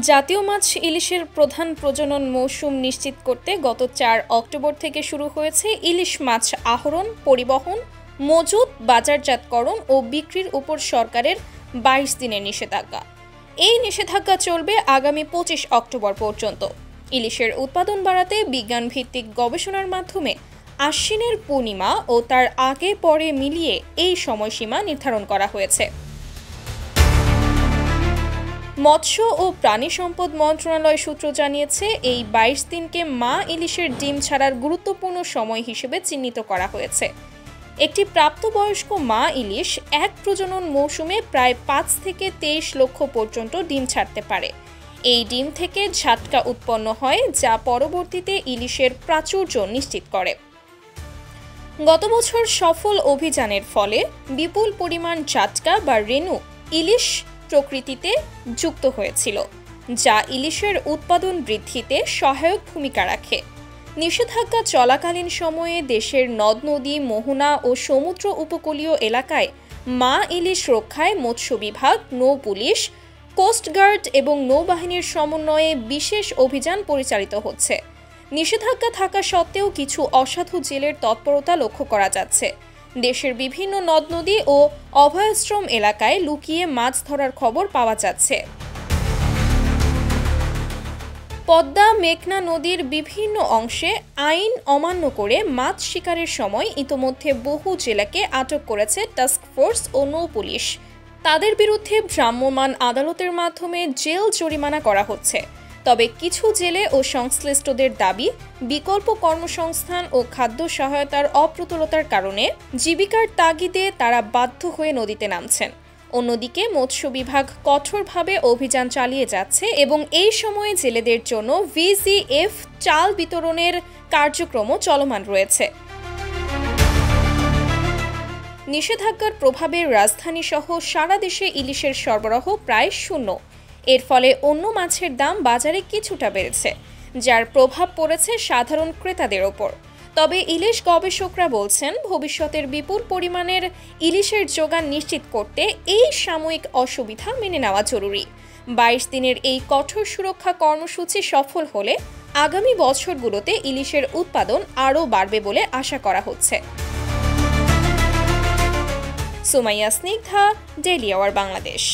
জাতীয় মাছ ইলিশের প্রধান প্রজনন মৌসুম নিশ্চিত করতে গত ৪ অক্টোবর থেকে শুরু হয়েছে ইলিশ মাছ আহরণ, পরিবহন, মজুত, বাজারজাতকরণ ও বিক্রির উপর সরকারের ২২ দিনের নিষেধাজ্ঞা। এই নিষেধাজ্ঞা চলবে আগামী ২৫ অক্টোবর পর্যন্ত। ইলিশের উৎপাদন বাড়াতে বিজ্ঞানভিত্তিক গবেষণার মাধ্যমে আশ্বিনের পূর্ণিমা ও তার আগে পরে মিলিয়ে এই সময়সীমা নির্ধারণ করা হয়েছে। মৎস্য ও প্রাণী সম্পদ মন্ত্রণালয় সূত্র জানিয়েছে, এই ২২ দিনকে মা ইলিশের ডিম ছাড়ার গুরুত্বপূর্ণ সময় হিসেবে চিহ্নিত করা হয়েছে। একটি প্রাপ্তবয়স্ক মা ইলিশ এক প্রজনন মৌসুমে প্রায় ৫ থেকে ২৩ লক্ষ পর্যন্ত ডিম ছাড়তে পারে। এই ডিম থেকে ঝাটকা উৎপন্ন হয়, যা পরবর্তীতে ইলিশের প্রাচুর্য নিশ্চিত করে। গত বছর সফল অভিযানের ফলে বিপুল পরিমাণ ঝাটকা বা রেণু ইলিশ প্রকৃতিতে যুক্ত হয়েছিল, যা ইলিশের উৎপাদন বৃদ্ধিতে সহায়ক ভূমিকা রাখে। নিষেধাজ্ঞা চলাকালীন সময়ে দেশের নদ নদী, মোহনা ও সমুদ্র উপকূলীয় এলাকায় মা ইলিশ রক্ষায় মৎস্য বিভাগ, নৌ পুলিশ, কোস্টগার্ড এবং নৌবাহিনীর সমন্বয়ে বিশেষ অভিযান পরিচালিত হচ্ছে। নিষেধাজ্ঞা থাকা সত্ত্বেও কিছু অসাধু জেলের তৎপরতা লক্ষ্য করা যাচ্ছে। দেশের বিভিন্ন নদ নদী ও অভয়াশ্রম এলাকায় লুকিয়ে মাছ ধরার খবর পাওয়া যাচ্ছে। পদ্মা, মেঘনা নদীর বিভিন্ন অংশে আইন অমান্য করে মাছ শিকারের সময় ইতোমধ্যে বহু জেলেকে আটক করেছে টাস্কফোর্স ও নৌ পুলিশ। তাদের বিরুদ্ধে ভ্রাম্যমাণ আদালতের মাধ্যমে জেল জরিমানা করা হচ্ছে। তবে কিছু জেলে ও সংশ্লিষ্টদের দাবি, বিকল্প কর্মসংস্থান ও খাদ্য সহায়তার অপ্রতুলতার কারণে জীবিকার তাগিদে তারা বাধ্য হয়ে নদীতে নামছেন। অন্যদিকে মৎস্য বিভাগ কঠোরভাবে অভিযান চালিয়ে যাচ্ছে এবং এই সময়ে জেলেদের জন্য VGF চাল বিতরণের কার্যক্রমও চলমান রয়েছে। নিষেধাজ্ঞার প্রভাবে রাজধানী সহ সারা দেশে ইলিশের সরবরাহ প্রায় শূন্য। এর ফলে অন্য মাছের দাম বাজারে কিছুটা বেড়েছে, যার প্রভাব পড়েছে সাধারণ ক্রেতাদের ওপর। তবে ইলিশ গবেষকরা বলছেন, ভবিষ্যতের বিপুল পরিমাণের ইলিশের যোগান নিশ্চিত করতে এই সাময়িক অসুবিধা মেনে নেওয়া জরুরি। ২২ দিনের এই কঠোর সুরক্ষা কর্মসূচি সফল হলে আগামী বছরগুলোতে ইলিশের উৎপাদন আরও বাড়বে বলে আশা করা হচ্ছে। Sumaiya Snigdha, daily our Bangladesh.